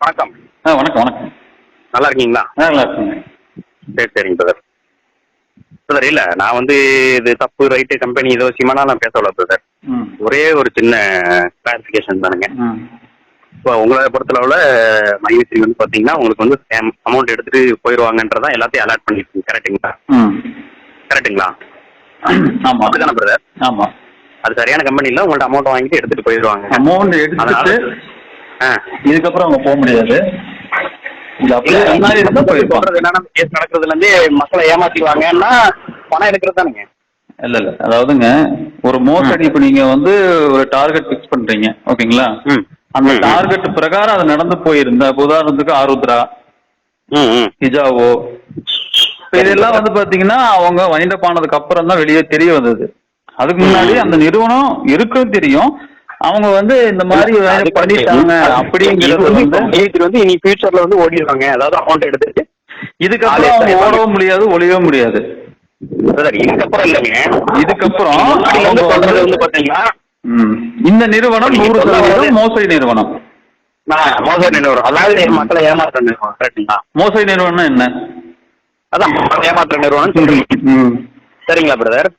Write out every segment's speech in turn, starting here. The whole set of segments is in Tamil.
வணக்கம். வணக்கம் வணக்கம். நல்லா இருக்கீங்களா? நல்லா இருக்குங்க. சரிங்க பிரதர். பிரதர் இல்லை, நான் இது தப்பு ரைட்டு கம்பெனி இதை விஷயமானா நான் பேசல பிரதர். ஒரே ஒரு சின்ன கிளாரிஃபிகேஷன் தானுங்க. இப்போ உங்களை பொறுத்தளவில் மைவிஸ்ரீ பார்த்தீங்கன்னா உங்களுக்கு அமௌண்ட் எடுத்துட்டு போயிடுவாங்கன்றதான் எல்லாத்தையும் அலாட் பண்ணிருக்கீங்க. கரெக்டுங்களா? கரெக்டுங்களா? ஆமாம். அதுதானே பிரதர்? ஆமாம். அது சரியான கம்பெனி இல்லை. உங்கள்ட்ட அமௌண்ட் வாங்கிட்டு எடுத்துட்டு போயிடுவாங்க. அமௌண்ட் எடுத்துட்டு இதுக்கப்புறம் அவங்க போக முடியாது. கேஸ் நடக்கிறதுல இருந்தே மக்களை ஏமாத்திடுவாங்கன்னா பணம் எடுக்கிறது தானுங்க. இல்ல இல்ல, அதாவதுங்க ஒரு மோசடி. இப்ப நீங்க ஒரு டார்கெட் பிக்ஸ் பண்றீங்க, ஓகேங்களா? அந்த டார்கெட் பிரகாரம் அது நடந்து போயிருந்தா, உதாரணத்துக்கு ஆருத்ரா, ஹிஜாவோ, இதெல்லாம் பாத்தீங்கன்னா அவங்க வைண்ட் அப் ஆனதுக்கு அப்புறம் தான் வெளியே தெரிய வந்தது. அதுக்கு முன்னாடி அந்த நிறுவனம் இருக்குன்னு தெரியும். அவங்க இந்த மாதிரி பண்ணிட்டாங்க அப்படிங்கிறது இனி ஃபியூச்சர்ல ஓடிடுவாங்க. அதாவது அமௌண்ட் எடுத்துட்டு இதுக்கப்புறம் அவங்க ஓடவும் முடியாது, ஒளியவே முடியாது. இதுக்கப்புறம் இல்லைங்க, இதுக்கப்புறம் அவங்க பாத்தீங்கன்னா இந்த நிறுவனம் 100% மோசடி நிறுவனம். மோசடி நிறுவனம், அதாவது மக்களை ஏமாற்ற நிறுவனம். கரெக்டுங்களா? மோசடி நிறுவனம் என்ன? அதான் ஏமாற்ற நிறுவனம் சொல்றீங்க. சரிங்களா பிரதர்?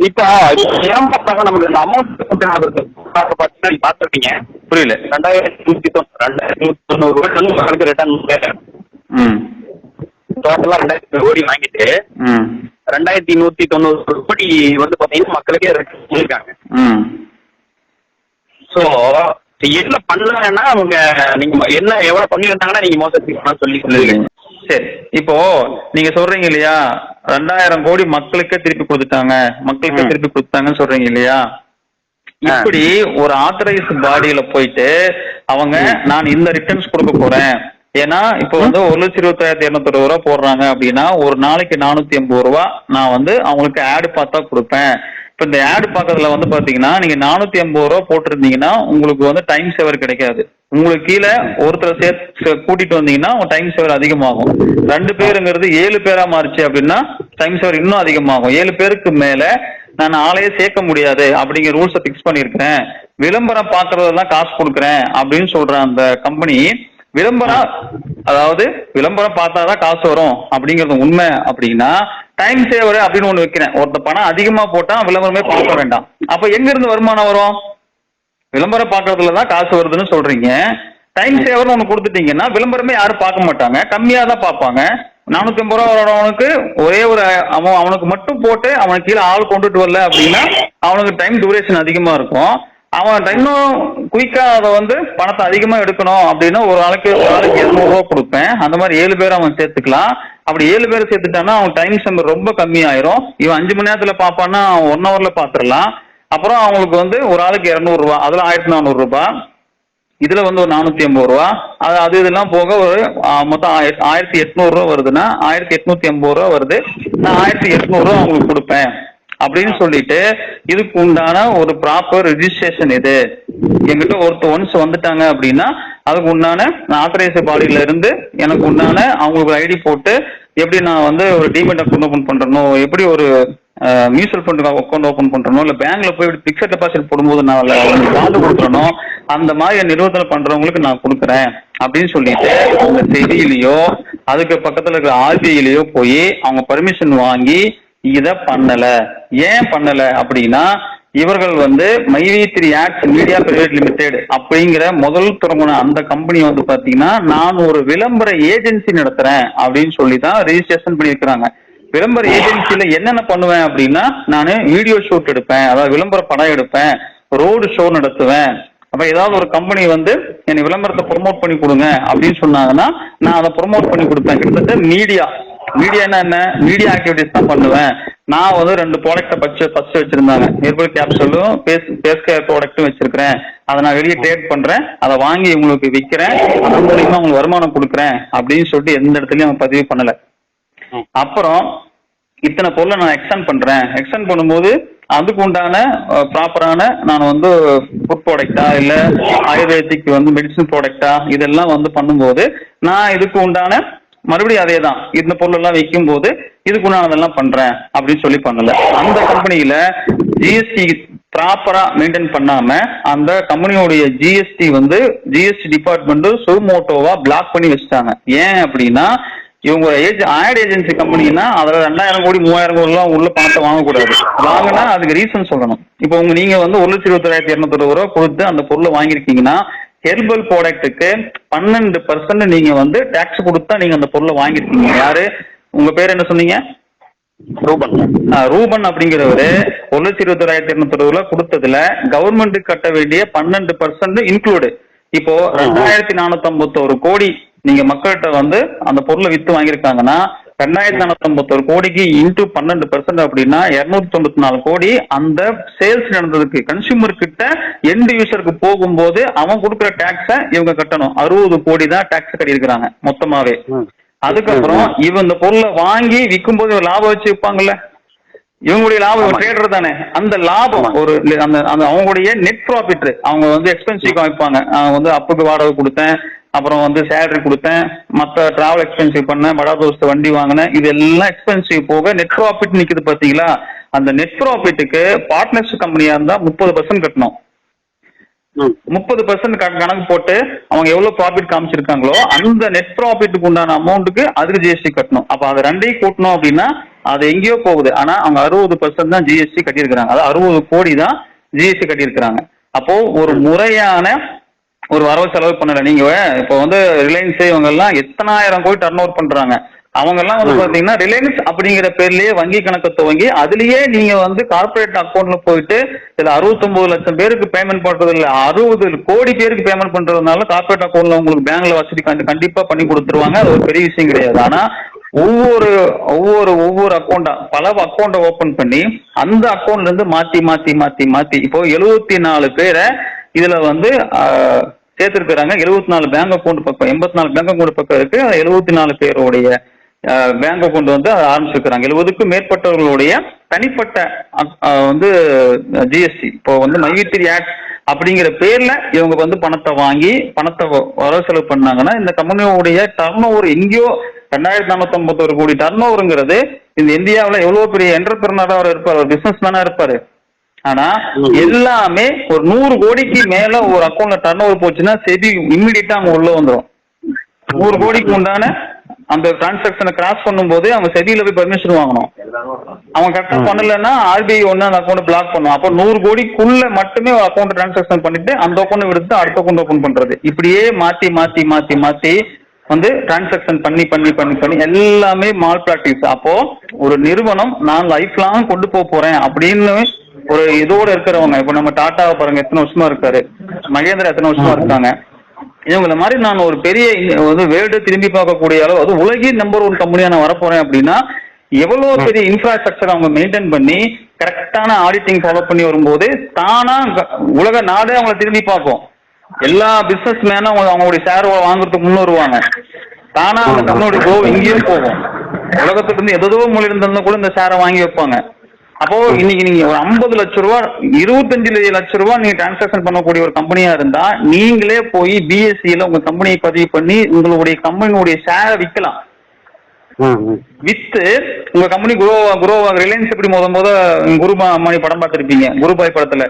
இப்ப ஏமாத்தாங்க நமக்கு இந்த அமௌண்ட் பாத்துருக்கீங்க. புரியல. 2190 ரூபாய் ரிட்டர்ன் டோட்டலா 2000 கோடி வாங்கிட்டு 2190 கோடி பாத்தீங்கன்னா மக்களுக்கே இருக்காங்க. சோ என்ன பண்ணலன்னா அவங்க நீங்க என்ன எவ்வளவு பண்ணிருந்தாங்கன்னா நீங்க மோசடி சொல்லி சொல்லுவீங்க. சரி, இப்போ நீங்க சொல்றீங்க இல்லையா, 2000 கோடி மக்களுக்கே திருப்பி கொடுத்தாங்கன்னு சொல்றீங்க இல்லையா? இப்படி ஒரு ஆத்தரைஸ் பாடியில போயிட்டு அவங்க நான் இந்த ரிட்டர்ன்ஸ் கொடுக்க போறேன், ஏன்னா இப்போ 1,25,260 ரூபா போடுறாங்க அப்படின்னா ஒரு நாளைக்கு 480 ரூபா நான் அவங்களுக்கு ஆடு பார்த்தா கொடுப்பேன். இப்போ இந்த ஆடு பார்க்கறதுல பாத்தீங்கன்னா நீங்க 480 ரூபா போட்டிருந்தீங்கன்னா உங்களுக்கு டைம் சேவர் கிடைக்காது. உங்களுக்கு கீழே ஒருத்தர் சேர்த்து கூட்டிட்டு வந்தீங்கன்னா உங்க டைம் சேவர் அதிகமாகும். 2 பேருங்கிறது 7 பேரா மாறிச்சு அப்படின்னா டைம் சேவர் இன்னும் அதிகமாகும். 7 பேருக்கு மேல நான் ஆளையே சேர்க்க முடியாது அப்படிங்கிற ரூல்ஸை பிக்ஸ் பண்ணிருக்கேன். விளம்பரம் பாக்குறதெல்லாம் காசு கொடுக்குறேன் அப்படின்னு சொல்ற அந்த கம்பெனி விளம்பரம் பார்த்தாதான் காசு வரும் அப்படிங்கறது உண்மை அப்படின்னா டைம் சேவர் அப்படின்னு ஒண்ணு வைக்கிறேன். ஒருத்த பணம் அதிகமா போட்டா விளம்பரமே பார்க்க வேண்டாம். அப்ப எங்க இருந்து வருமானம் வரும்? விளம்பரம் பார்க்கறதுலதான் காசு வருதுன்னு சொல்றீங்க. டைம் சேவர் ஒண்ணு கொடுத்துட்டீங்கன்னா விளம்பரமே யாரும் பார்க்க மாட்டாங்க, கம்மியா தான் பார்ப்பாங்க. 450 ரூபா வரவனுக்கு ஒரே ஒரு அவனுக்கு மட்டும் போட்டு அவனுக்கு கீழே ஆள் கொண்டுட்டு வரல அப்படின்னா அவனுக்கு டைம் டியூரேஷன் அதிகமா இருக்கும். அவன் இன்னும் குயிக்கா அதை பணத்தை அதிகமா எடுக்கணும் அப்படின்னா ஒரு நாளைக்கு 200 ரூபா கொடுப்பேன். அந்த மாதிரி 7 பேர் அவன் சேர்த்துக்கலாம். அப்படி 7 பேர் சேர்த்துட்டான்னா அவன் டைம் செம்பர் ரொம்ப கம்மியாயிரும். இவன் 5 மணி நேரத்துல பாப்பான்னா 1 ஹவர்ல பாத்துடலாம். அப்புறம் அவங்களுக்கு ஒரு ஆளுக்கு 200 ரூபா, அதுல 1400 ரூபாய், இதுல ஒரு 480 ரூபா, அது இதெல்லாம் போக ஒரு மொத்தம் 1800 ரூபா வருதுன்னா 1880 ரூபா வருது. நான் 1800 ரூபா அவங்களுக்கு கொடுப்பேன் அப்படின்னு சொல்லிட்டு இதுக்கு உண்டான ஒரு ப்ராப்பர் ரெஜிஸ்ட்ரேஷன் இது என்கிட்ட ஒன்ஸ் வந்துட்டாங்க அப்படின்னா அதுக்கு உண்டான ஆத்தரைஸ் பாடியில இருந்து எனக்கு உண்டான அவங்களுக்கு ஐடி போட்டு எப்படி நான் ஒரு டிமெட் அக்கௌண்ட் ஓபன் பண்றணும், எப்படி ஒரு மியூச்சுவல் ஃபண்ட் அக்கௌண்ட் ஓபன் பண்றணும், இல்ல பேங்க்ல போய் பிக்ஸட் டெபாசிட் போடும்போது நான் பாண்டு கொடுக்கணும், அந்த மாதிரி நிறுவனத்தில் பண்றவங்களுக்கு நான் கொடுக்குறேன் அப்படின்னு சொல்லிட்டு அவங்க செபியிலயோ அதுக்கு பக்கத்துல இருக்கிற ஆர்பிஐலயோ போய் அவங்க பர்மிஷன் வாங்கி இத பண்ணல. ஏன் பண்ணல அப்படின்னா இவர்கள் மைவி3 ஆக்ட்ஸ் மீடியா பிரைவேட் லிமிடெட் அப்படிங்கிற முதல் தொடங்கின அந்த கம்பெனி பாத்தீங்கன்னா நான் ஒரு விளம்பர ஏஜென்சி நடத்துறேன் அப்படின்னு சொல்லிதான் ரெஜிஸ்ட்ரேஷன் பண்ணிருக்கிறாங்க. விளம்பர ஏஜென்சில என்னென்ன பண்ணுவேன் அப்படின்னா நான் வீடியோ ஷூட் எடுப்பேன், அதாவது விளம்பர படம் எடுப்பேன், ரோடு ஷோ நடத்துவேன். அப்ப ஏதாவது ஒரு கம்பெனி என்னை விளம்பரத்தை ப்ரொமோட் பண்ணி கொடுங்க அப்படின்னு சொன்னாங்கன்னா நான் அதை ப்ரொமோட் பண்ணி கொடுப்பேன். கிட்டத்தட்ட மீடியானா என்ன, மீடியா ஆக்டிவிட்டிஸ் தான் பண்ணுவேன். நான் 2 ப்ராடக்டை ஃபர்ஸ்ட் வச்சிருந்தாங்க, ஹெர்பல் கேப்சூலும் ஃபேஸ் கேர் ப்ராடக்ட்டும் வச்சிருக்கிறேன். அதை நான் வெளியே ட்ரேட் பண்றேன், அதை வாங்கி உங்களுக்கு விற்கிறேன், அதன் மூலியமா உங்களுக்கு வருமானம் கொடுக்குறேன் அப்படின்னு சொல்லிட்டு எந்த இடத்துலயும் அவன் பதிவு பண்ணல. அப்புறம் இத்தனை பொருளை நான் எக்ஸ்டெண்ட் பண்ணும்போது அதுக்கு உண்டான ப்ராப்பரான நான் ஃபுட் ப்ராடக்டா இல்ல ஆயுர்வேதிக் மெடிசன் ப்ராடக்டா இதெல்லாம் பண்ணும்போது நான் இதுக்கு உண்டான மறுபடியும் அதே தான் இந்த பொருள் எல்லாம் விற்கும் போது இதுக்கு உண்டானதெல்லாம் பண்றேன் அப்படின்னு சொல்லி பண்ணல. அந்த கம்பெனியில ஜிஎஸ்டி ப்ராப்பரா மெயின்டைன் பண்ணாம அந்த கம்பெனியோடைய ஜிஎஸ்டி வந்து ஜிஎஸ்டி டிபார்ட்மெண்ட் சுமோட்டோவா பிளாக் பண்ணி வச்சுட்டாங்க. ஏன் அப்படின்னா இவங்க ஆட் ஏஜென்சி கம்பெனினா அதுல 2000 கோடி 3000 கோடி எல்லாம் உள்ள பணத்தை வாங்கக்கூடாது. வாங்கினா அதுக்கு ரீசன் சொல்லணும். இப்போ நீங்க வந்து 1,21,220 ரூபா கொடுத்து அந்த பொருளை வாங்கிருக்கீங்கன்னா ஹெர்பல் ப்ராடக்ட்டுக்கு 12% நீங்க வந்து டாக்ஸ் கொடுத்தா நீங்க அந்த பொருளை வாங்கிருக்கீங்க. யாரு உங்க பேர் என்ன சொன்னீங்க? ரூபன் அப்படிங்கிறவரு 1,21,220 ரூபா கொடுத்ததுல கவர்மெண்ட் கட்ட வேண்டிய 12% இன்க்ளூடு. இப்போ 2,451 கோடி நீங்க மக்கள்கிட்ட வந்து அந்த பொருளை வித்து வாங்கியிருக்காங்கன்னா 2,451 கோடிக்கு இன்டூ 12% அப்படின்னா 294 கோடி அந்த சேல்ஸ் நடந்ததுக்கு கன்சியூமர் கிட்ட எண்ட் யூசருக்கு போகும்போது அவன் கொடுக்குற டாக்ஸ இவங்க கட்டணும். 60 கோடி தான் டாக்ஸ் கட்டியிருக்கிறாங்க மொத்தமாவே. அதுக்கப்புறம் இவன் இந்த பொருளை வாங்கி விற்கும் போது லாபம் வச்சு விற்பாங்கல்ல, இவங்களுடைய லாபம் ட்ரேடர் தானே, அந்த லாபம் ஒரு அந்த அவங்களுடைய நெட் ப்ராஃபிட் அவங்க வந்து எக்ஸ்பென்சிவ் வைப்பாங்க. வந்து அப்புக்கு வாடகை கொடுத்தேன், அப்புறம் வந்து சேலரி கொடுத்தேன், மற்ற டிராவல் எக்ஸ்பென்சிவ் பண்ணேன், படா தோஸ்து வண்டி வாங்கினேன், இது எல்லாம் எக்ஸ்பென்சிவ் போக நெட் ப்ராஃபிட் நிக்குது பாத்தீங்களா? அந்த நெட் ப்ராஃபிட்டுக்கு பார்ட்னர்ஷிப் கம்பெனியா இருந்தா 30% கட்டணும். 30% கணக்கு போட்டு அவங்க எவ்வளவு ப்ராஃபிட் காமிச்சிருக்காங்களோ அந்த நெட் ப்ராஃபிட்டுக்கு உண்டான அமௌண்ட்டுக்கு அதுக்கு ஜிஎஸ்டி கட்டணும். அப்ப அது ரெண்டையும் கூட்டணும் அப்படின்னா அது எங்கேயோ போகுது. ஆனா அவங்க 60% தான் ஜிஎஸ்டி கட்டியிருக்கிறாங்க. அதாவது 60 கோடி தான் ஜிஎஸ்டி கட்டியிருக்கிறாங்க. அப்போ ஒரு முறையான ஒரு வரவு செலவு பண்ணல. நீங்க இப்போ வந்து ரிலையன்ஸ் இவங்க எல்லாம் எத்தனாயிரம் கோடி டர்ன் ஓவர் பண்றாங்க. அவங்க எல்லாம் வந்து பாத்தீங்கன்னா ரிலையன்ஸ் அப்படிங்கிற பேர்லயே வங்கி கணக்கு துவங்கி அதுலயே நீங்க வந்து கார்பரேட் அக்கௌண்ட்ல போயிட்டு இதுல 69 லட்சம் பேருக்கு பேமெண்ட் பண்றது இல்ல 60 கோடி பேருக்கு பேமெண்ட் பண்றதுனால கார்பரேட் அக்கௌண்ட்ல உங்களுக்கு பேங்க்ல வசதி கண்டிப்பா பண்ணி கொடுத்துருவாங்க. அது ஒரு பெரிய விஷயம் கிடையாது. ஆனா ஒவ்வொரு அக்கௌண்டா பல அக்கௌண்ட்டை ஓபன் பண்ணி அந்த அக்கௌண்ட்ல இருந்து மாத்தி மாத்தி மாத்தி மாத்தி இப்போ 74 பேரை இதுல வந்து சேர்த்திருக்கிறாங்க. 74 பேங்க் அக்கௌண்ட் பக்கம் 84 பேங்க் அக்கௌண்ட் பக்கம் இருக்கு. 74 பேருடைய பேங்க் அக்கௌண்ட் வந்து ஆரம்பிச்சிருக்கிறாங்க. 70க்கும் மேற்பட்டவர்களுடைய தனிப்பட்ட வந்து ஜிஎஸ்டி இப்போ வந்து மைவித்திரி ஆக்ட் அப்படிங்கிற பேர்ல இவங்க வந்து பணத்தை வாங்கி பணத்தை வரவு செலவு பண்ணாங்கன்னா இந்த கம்பெனியோடைய டர்ன் ஓவர் எங்கேயோ 2,451 கோடி டர்ன் ஓவருங்கிறது இந்த இந்தியாவில் எவ்வளவு பெரிய என்டர்பிரனரா அவர் இருப்பார், ஒரு பிசினஸ் மேனா இருப்பாரு. ஆனா எல்லாமே ஒரு 100 கோடிக்கு மேல ஒரு அக்கௌண்ட்ல டர்ன் ஓவர் போச்சுன்னா செபி இம்மிடியட்டா அவங்க உள்ள வந்துடும். 100 கோடிக்கு உண்டான அந்த டிரான்சாக்சனை கிராஸ் பண்ணும் போது அவங்க செபியில போய் பெர்மிஷன் வாங்கணும். அவங்க கரெக்டா பண்ணலன்னா ஆர்பிஐ ஒன்னு அந்த அக்கௌண்ட் பிளாக் பண்ணும். அப்போ 100 கோடிக்குள்ள மட்டுமே ஒரு அக்கௌண்ட் டிரான்சாக்சன் பண்ணிட்டு அந்த அக்கௌண்ட் விடுத்து அடுத்த அக்கௌண்ட் ஓபன் பண்றது. இப்படியே மாத்தி மாத்தி மாத்தி மாத்தி வந்து டிரான்சாக்சன் பண்ணி பண்ணி பண்ணி பண்ணி எல்லாமே மால் பிராக்டிஸ். அப்போ ஒரு நிறுவனம் நான் லைஃப் லாங் கொண்டு போறேன் அப்படின்னு ஒரு இதோட இருக்கிறவங்க, இப்ப நம்ம டாட்டாவை பாருங்க எத்தனை வருஷமா இருக்காரு, மகேந்திரா எத்தனை வருஷமா இருக்காங்க, இவங்கள மாதிரி நான் ஒரு பெரிய வந்து வேர்ல்டு திரும்பி பார்க்கக்கூடிய அளவு அது உலகின் நம்பர் 1 கம்பெனியா நான் வரப்போறேன் அப்படின்னா எவ்வளவு பெரிய இன்ஃப்ராஸ்ட்ரக்சர் அவங்க மெயின்டைன் பண்ணி கரெக்டான ஆடிட்டிங் ஃபாலோ பண்ணி வரும்போது தானா உலக நாடே அவங்கள திரும்பி பார்க்கும். எல்லா பிசினஸ் மேனும் அவங்களுடைய ஷேர் வாங்குறதுக்கு முன் வருவாங்க. தானா அவங்க கம்பெனியோட க்ரோ இங்கேயும் போகும். உலகத்துல இருந்து எதோ மொழி இருந்தாலும் கூட இந்த ஷேரை வாங்கி வைப்பாங்க. அப்போ இன்னைக்கு நீங்க ஒரு 50 லட்சம் ரூபா 25 லட்சம் ரூபாய் நீங்க டிரான்சாக்சன் பண்ணக்கூடிய ஒரு கம்பெனியா இருந்தா நீங்களே போய் பிஎஸ்சியில உங்க கம்பெனியை பதிவு பண்ணி உங்களுடைய கம்பெனியுடைய ஷேரை விற்கலாம். வித்து உங்க கம்பெனி குரோ ரிலையன்ஸ் எப்படி முத குருபா அம்மானி படம் பார்த்திருப்பீங்க, குருபாய் படத்துல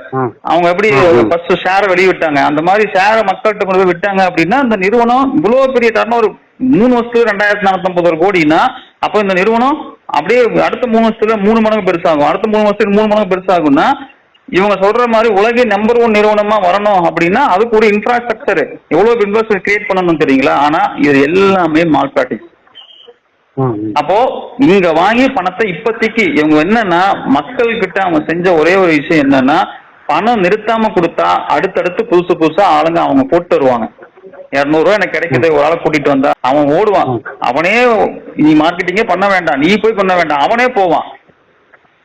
அவங்க எப்படி ஃபர்ஸ்ட் ஷேரை வெளியிட்டாங்க, அந்த மாதிரி ஷேரை மக்கள்கிட்ட கொண்டு போய் விட்டாங்க அப்படின்னா அந்த நிறுவனம் இவ்வளவு பெரிய டர்ன் ஒரு 3 வருஷத்துல 2,451 கோடினா அப்போ இந்த நிறுவனம் அப்படியே அடுத்த 3 வருஷத்துல 3 மடங்கு பெருசாகும், அடுத்த 3 வருஷத்துக்கு 3 மடங்கு பெருசாகும்னா இவங்க சொல்ற மாதிரி உலகின் நம்பர் 1 நிறுவனமா வரணும் அப்படின்னா அதுக்கு ஒரு இன்ஃப்ராஸ்ட்ரக்சர் எவ்வளவு இன்வெஸ்ட்மென்ட் கிரியேட் பண்ணணும் தெரியுங்களா? ஆனா இது எல்லாமே மால் பிராக்டிஸ். அப்போ இங்க வாங்கி பணத்தை இப்போதைக்கு இவங்க என்னன்னா மக்கள் கிட்ட அவங்க செஞ்ச ஒரே ஒரு விஷயம் என்னன்னா பணம் நிறுத்தாம கொடுத்தா அடுத்தடுத்து புதுசா ஆளுங்க அவங்க போட்டு வருவாங்க. 200 ரூபாய் எனக்கு கிடைக்குது ஒரு ஆளை கூட்டிட்டு வந்தா அவன் ஓடுவான். அவனே நீ மார்க்கெட்டிங்கே பண்ண வேண்டாம், நீ போய் பண்ண வேண்டாம், அவனே போவான்.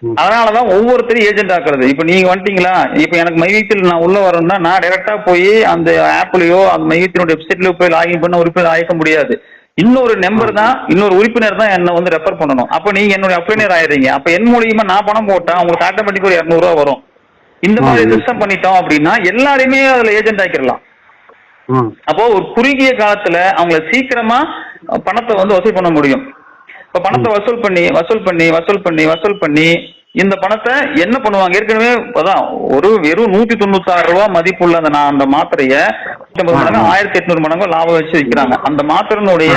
அதனாலதான் ஒவ்வொருத்தரும் ஏஜென்ட் ஆக்குறது. இப்ப நீங்க வந்துட்டீங்களா, இப்ப எனக்கு மைவீத்தில் நான் உள்ள வரணும்னா நான் டைரக்டா போய் அந்த ஆப்லயோ அந்த மைவீத்தினோட வெப்சைட்லயோ போய் லாகின் பண்ண உறுப்பினர் ஆயிக்க முடியாது. இன்னொரு நம்பர் தான், இன்னொரு உறுப்பினர் தான் என்ன வந்து ரெஃபர் பண்ணணும். அப்ப நீங்க என்னுடைய அப்ளைனர் ஆயிடுறீங்க. அப்ப என் மூலியமா நான் பணம் போட்டா உங்களுக்கு ஆட்டோமேட்டிக் ஒரு 200 ரூபா வரும். இந்த மாதிரி சிஸ்டம் பண்ணிட்டோம் அப்படின்னா எல்லாருமே அதுல ஏஜென்ட் ஆக்கிடலாம். அப்போ ஒரு குறுகிய காலத்துல அவங்கள சீக்கிரமா பணத்தை வந்து வசூல் பண்ண முடியும். இப்ப பணத்தை வசூல் பண்ணி இந்த பணத்தை என்ன பண்ணுவாங்க? ஏற்கனவே அதான் வெறும் 196 ரூபாய் மதிப்புள்ள அந்த மாத்திரைய 1800 மடங்கு லாபம் வச்சு விற்கிறாங்க. அந்த மாத்திரையினுடைய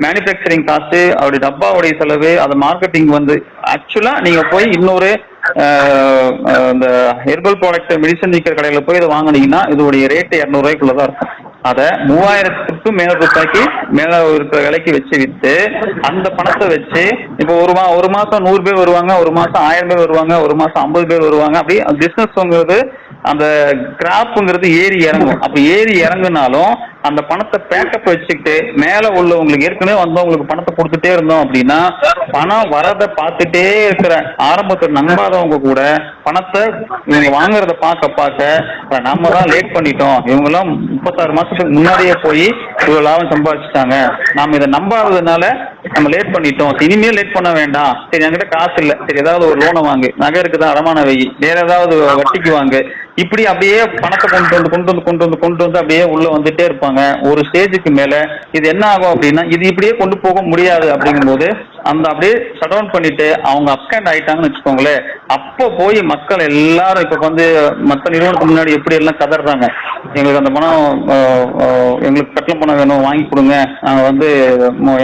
மேனுபேக்சரிங் காஸ்ட், அவருடைய டப்பாவுடைய செலவு, அது மார்க்கெட்டிங் வந்து ஆக்சுவலா நீங்க போய் இன்னொரு இந்த ஹெர்பல் ப்ராடக்ட் மெடிசன் விற்கிற கடையில போய் இதை வாங்கினீங்கன்னா இதோடைய ரேட்டு 200 ரூபாய்க்குள்ளதான் இருக்கும். அதை 3000க்கும் மேல ரூபாய்க்கு மேல இருக்கிற விலைக்கு வச்சு வித்து அந்த பணத்தை வச்சு இப்போ ஒரு மாசம் 100 பேர் வருவாங்க, ஒரு மாசம் 1000 பேர் வருவாங்க, ஒரு மாசம் 50 பேர் வருவாங்க. அப்படி பிசினஸ்ங்கிறது அந்த கிராப்ங்கிறது ஏறி இறங்கும். அப்ப ஏறி இறங்குனாலும் அந்த பணத்தை பேக்கப் வச்சுக்கிட்டு மேல உள்ளவங்களுக்கு ஏற்கனவே வந்தவங்களுக்கு பணத்தை கொடுத்துட்டே இருந்தோம் அப்படின்னா பணம் வரதை பார்த்துட்டே இருக்கிற ஆரம்பத்தில் நம்பாதவங்க கூட பணத்தை இவங்க வாங்குறத பார்க்க நம்ம தான் லேட் பண்ணிட்டோம், இவங்கெல்லாம் 36 மாசத்துக்கு முன்னாடியே போய் இவ்வளவு லாபம் சம்பாதிச்சுட்டாங்க, நாம இதை நம்பாததுனால நம்ம லேட் பண்ணிட்டோம், இனிமேல் லேட் பண்ண வேண்டாம், சரி என்கிட்ட காசு இல்லை, சரி ஏதாவது ஒரு லோனை வாங்கு, நகை இருக்குதான் அடமான வை, வேற ஏதாவது வட்டிக்கு வாங்கு, இப்படி அப்படியே பணத்தை கொண்டு வந்து அப்படியே உள்ள வந்துட்டே இருப்பாங்க. ஒரு ஸ்டேஜுக்கு மேல இது என்ன ஆகும் அப்படின்னா இது இப்படியே கொண்டு போக முடியாது. அப்படிங்கும் போது அந்த அப்படியே ஷட் டவுன் பண்ணிட்டு அவங்க அப்ஸ்கண்ட் ஆயிட்டாங்கன்னு வச்சுக்கோங்களேன். அப்போ போய் மக்கள் எல்லாரும் இப்ப வந்து மற்ற நிறுவனத்துக்கு முன்னாடி எப்படி எல்லாம் கதறாங்க, எங்களுக்கு அந்த பணம் எங்களுக்கு கட்டணம் பணம் வேணும், வாங்கி கொடுங்க, நாங்க வந்து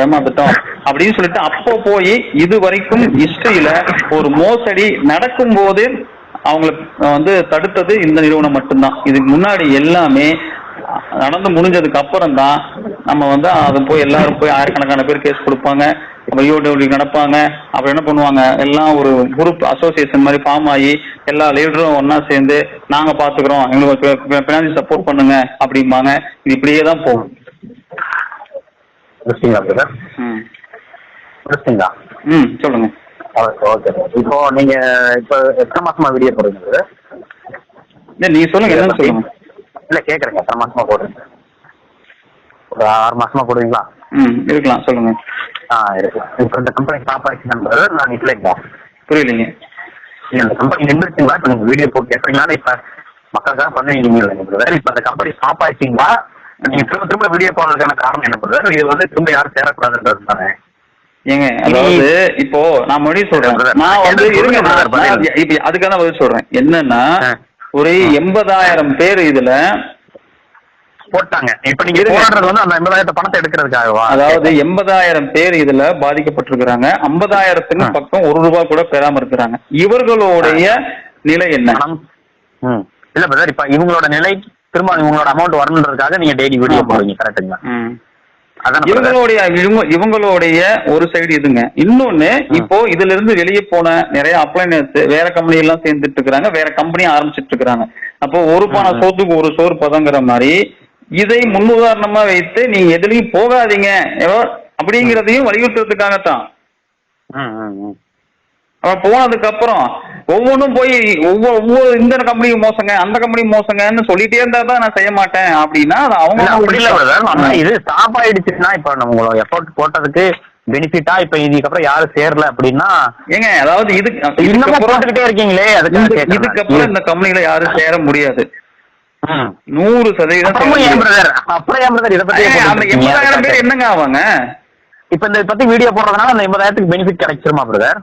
ஏமாந்துட்டோம் அப்படின்னு சொல்லிட்டு அப்போ போய் இது வரைக்கும் ஹிஸ்டரியில ஒரு மோசடி நடக்கும் போது அவங்களுக்கு வந்து தடுத்தது இந்த நிறுவனம் மட்டும்தான். இதுக்கு முன்னாடி எல்லாமே நடந்து முடிஞ்சதுக்கு அப்புறம் தான் நம்ம வந்து அதை போய் எல்லாரும் போய் ஆயிரக்கணக்கான பேர் கேஸ் கொடுப்பாங்க, யூடியூப்ல நடப்பாங்க. அப்புறம் என்ன பண்ணுவாங்க, எல்லாம் ஒரு குரூப் அசோசியேஷன் மாதிரி ஃபார்ம் ஆகி எல்லா லீடரும் ஒன்னா சேர்ந்து நாங்க பாத்துக்கிறோம், எங்களுக்கு பினான்சியல் சப்போர்ட் பண்ணுங்க அப்படிம்பாங்க. இது இப்படியே தான் போகும். சொல்லுங்க. ஓகே, இப்போ நீங்க இப்போ எத்தனை மாசமா வீடியோ போடுறீங்க? நீங்க சொல்லுங்க, என்னன்னு சொல்லுங்க. இல்ல கேக்குறேங்க, எத்தனை மாசமா போடுறீங்க? ஒரு 6 மாசமா போடுவீங்களா? இருக்கலாம், சொல்லுங்க. இருக்கு. இப்போ இந்த கம்பெனி ஸ்டாப் ஆயிடுச்சுன்றது நான் இல்லைங்களா? புரியலைங்க. இந்த கம்பெனி நின்றுச்சுங்களா? இப்போ நீங்க வீடியோ போட்டு கேட்கறீங்களா? இப்ப மக்களுக்காக பண்ணுவீங்க வேற. இப்ப அந்த கம்பெனி ஸ்டாப் ஆயிடுச்சிங்களா? நீங்க திரும்ப வீடியோ போடுறதுக்கான காரணம் என்ன பண்ணுறது? இது வந்து திரும்ப யாரும் சேரக்கூடாதுன்றது தானே? ஏங்க, அதாவது இப்போ நான் மறுபடியும் சொல்றேன், நான் வந்து இப்ப அதுக்கான பதில் சொல்றேன். என்னன்னா ஒரு 80,000 பேர் இதுல போட்டாங்க. இப்ப நீங்க போடுறது வந்து அந்த 80,000 பணத்தை எடுக்கிறதுக்காகவா? அதாவது 80,000 பேர் இதுல பாதிக்கப்பட்டிருக்கிறாங்க. 50,000 பக்கம் 1 ரூபாய் கூட பெறாம இருக்கிறாங்க. இவர்களுடைய நிலை என்ன? இல்ல பிரதர், இப்ப இவங்களோட நிலை திரும்ப இவங்களோட அமௌண்ட் வரணுன்றதுக்காக நீங்க டெய்லி வீடியோ போடுறீங்க, கரெக்டுங்களா? இவங்களுடைய ஒரு சைடு இதுங்க. இன்னொன்னு, இப்போ இதுல இருந்து வெளியே போன நிறைய அப்ளைனர்ஸ் வேற கம்பெனி எல்லாம் சேர்ந்துட்டு இருக்காங்க, வேற கம்பெனி ஆரம்பிச்சிட்டு இருக்காங்க. அப்போ ஒரு பானை சோத்துக்கு ஒரு சோறு பதங்கிற மாதிரி இதை முன்னுதாரணமா வைத்து நீங்க எதுலயும் போகாதீங்க அப்படிங்கறதையும் வலியுறுத்துறதுக்காகத்தான். அவன் போனதுக்கு அப்புறம் ஒவ்வொன்றும் போய் ஒவ்வொரு இந்த கம்பெனி மோசங்க அந்த கம்பெனி மோசங்கன்னு சொல்லிட்டே இருந்தா தான் நான் செய்ய மாட்டேன் அப்படின்னா அது அவங்க இது ஸ்டாப் ஆயிடுச்சுன்னா இப்ப நம்ம எஃபோர்ட் போட்டதுக்கு பெனிஃபிட்டா இப்ப இதுக்கப்புறம் யாரும் சேரல அப்படின்னா ஏங்க, அதாவது போட்டுக்கிட்டே இருக்கீங்களே, இதுக்கப்புறம் இந்த கம்பெனில யாரும் சேர முடியாது. 100% அப்புறம் இதை பத்தி 80,000 பேர் என்னங்க ஆவாங்க? இப்ப இந்த பத்தி வீடியோ போடுறதுனால அந்த 80,000 பெனிஃபிட் கிடைச்சிருமா பிரதர்?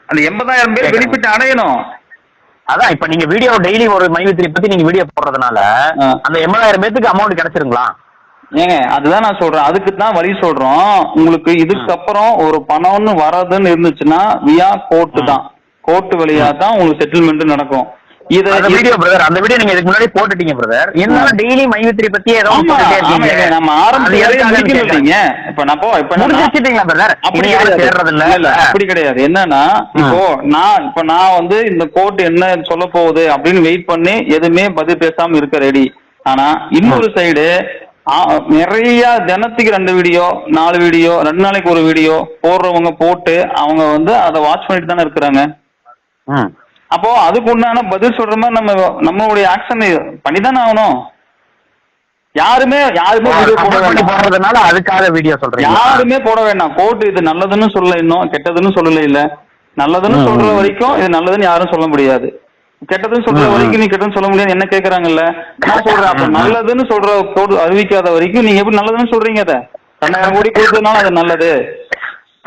அந்த 80,000 பேர் பெனிஃபிட் அடையணும். அதான் இப்ப நீங்க வீடியோ டெய்லி ஒரு மைவித்திரி பத்தி நீங்க வீடியோ போடுறதுனால அந்த 80,000 பேருக்கு அமௌண்ட் கிடைச்சிருங்களா? ஏங்க, அதுதான் நான் சொல்றேன். அதுக்கு தான் வழி சொல்றோம். உங்களுக்கு இதுக்கப்புறம் ஒரு பணம்னு வரதுன்னு இருந்துச்சுன்னா வியா கோர்ட்டு தான், கோர்ட்டு வழியா தான் உங்களுக்கு செட்டில்மெண்ட் நடக்கும். வீடியோ பிரதர், அந்த வீடியோ நீங்க இதுக்கு முன்னாடி போட்டுட்டீங்க பிரதர். என்ன டெய்லி மைவித்திரி பத்தி ஏதோ நம்ம ஆரம்பிச்சீங்க. இப்ப நான் முடிச்சிட்டீங்களா பிரதர்? அப்படி சேர்றது இல்ல, அப்படி கிடையாது. என்னன்னா இப்போ நான் வந்து இந்த கோர்ட் என்ன சொல்ல போகுது அப்படின்னு வெயிட் பண்ணி எதுவுமே பதில் பேசாம இருக்க ரெடி. ஆனா இன்னொரு சைடு நிறைய தினத்துக்கு 2 வீடியோ 4 வீடியோ 2 நாளைக்கு ஒரு வீடியோ போடுறவங்க போட்டு அவங்க வந்து அதை வாட்ச் பண்ணிட்டு தானே இருக்கிறாங்க. அப்போ அதுக்கு உண்டான பதில் சொல்ற மாதிரி நம்மளுடைய ஆக்ஷன் பண்ணிதானே ஆகணும். யாருமே வீடியோ போடுறதுனால அதுக்காக வீடியோ சொல்றேன். யாருமே போட வேண்டாம். கோர்ட் இது நல்லதுன்னு சொல்லல, இன்னும் கெட்டதுன்னு சொல்லல. இல்ல நல்லதுன்னு சொல்ற வரைக்கும் இது நல்லதுன்னு யாரும் சொல்ல முடியாது. கெட்டதுன்னு சொல்ற வரைக்கும் நீ கெட்டதுன்னு சொல்ல முடியாது. என்ன கேக்குறாங்கல்ல, நான் சொல்றேன். அப்ப நல்லதுன்னு சொல்ற கோர்ட் அறிவிக்காத வரைக்கும் நீங்க எப்படி நல்லதுன்னு சொல்றீங்க? அதை 2,000 கோடி கொடுத்ததுனால அது நல்லது,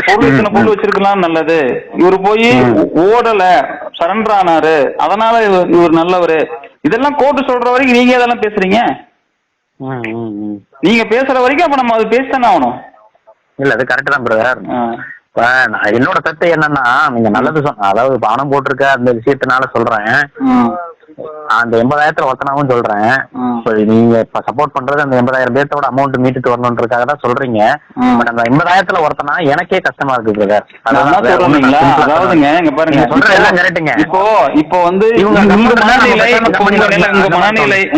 பொருள் இத்தனை பொருள் வச்சிருக்கலாம் நல்லது. இவரு போய் ஓடல சரண்டர் ஆனாரு, அதனால இவர் நல்லவரு, இதெல்லாம் கோர்ட்டு சொல்ற வரைக்கும் நீங்க இதெல்லாம் பேசுறீங்க. நீங்க பேசுற வரைக்கும் அப்ப நம்ம அது பேசித்தானே ஆகணும். இல்ல அது கரெக்ட் தான் பிரதர். இப்ப என்னோட கருத்து என்னன்னா, நீங்க நல்லது சொன்ன, அதாவது பணம் போட்டிருக்க அந்த விஷயத்தினால சொல்றேன். அந்த 80,000 ஒருத்தனாவும் சொல்றேன். இப்ப நீங்க இப்ப சப்போர்ட் பண்றது அந்த 80,000 பேர்த்தோட அமௌண்ட் மீட்டுட்டு வரணுன்றதுக்காக தான் சொல்றீங்க. பட் அந்த 80,000 ஒருத்தனா எனக்கே கஷ்டமா இருக்கு பிரதர். அதாவதுங்க இங்க பாருங்க, சொல்றேன் கரெக்டுங்க. இப்போ வந்து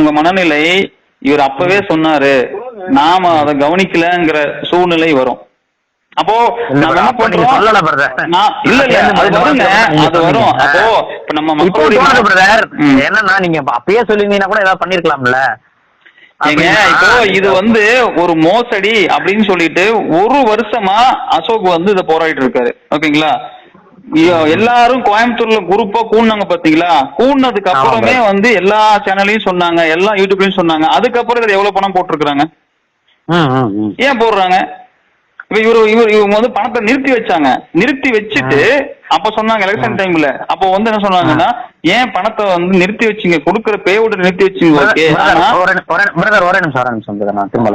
உங்க மனநிலை இவர் அப்பவே சொன்னாரு, நாம அதை கவனிக்கலங்கிற சூழ்நிலை வரும். அப்போ நம்ம என்ன பண்றோம், இல்ல இல்ல அது வருங்க, அது வரும். அப்போ இப்ப நம்ம என்னன்னா நீங்க அப்பயே சொல்லிருந்தீங்கன்னா கூட ஏதாவது பண்ணிருக்கலாம்ல. இப்போ இது வந்து ஒரு மோசடி அப்படின்னு சொல்லிட்டு 1 வருஷமா அசோக் வந்து இதை போராடிட்டு இருக்காரு. ஓகேங்களா? எல்லாரும் கோயம்புத்தூர்ல குரூப்பா கூடுனாங்க பாத்தீங்களா? கூடுனதுக்கு அப்புறமே வந்து எல்லா சேனல்லையும் சொன்னாங்க, எல்லா யூடியூப்லயும் சொன்னாங்க. அதுக்கப்புறம் இதுல எவ்வளவு பணம் போட்டிருக்காங்க, ஏன் போடுறாங்க? இப்ப இவங்க வந்து பணத்தை நிறுத்தி வச்சாங்க. நிறுத்தி வச்சுட்டு அப்ப சொன்னாங்க எலெக்ஷன் டைம்ல, அப்ப வந்து என்ன சொன்னாங்கன்னா, ஏன் பணத்தை வந்து நிறுத்தி வச்சீங்க, கொடுக்கற பேவுட நிறுத்தி வச்சீங்க. ஓகே, ஒரே நிமிஷம் நான் திரும்ப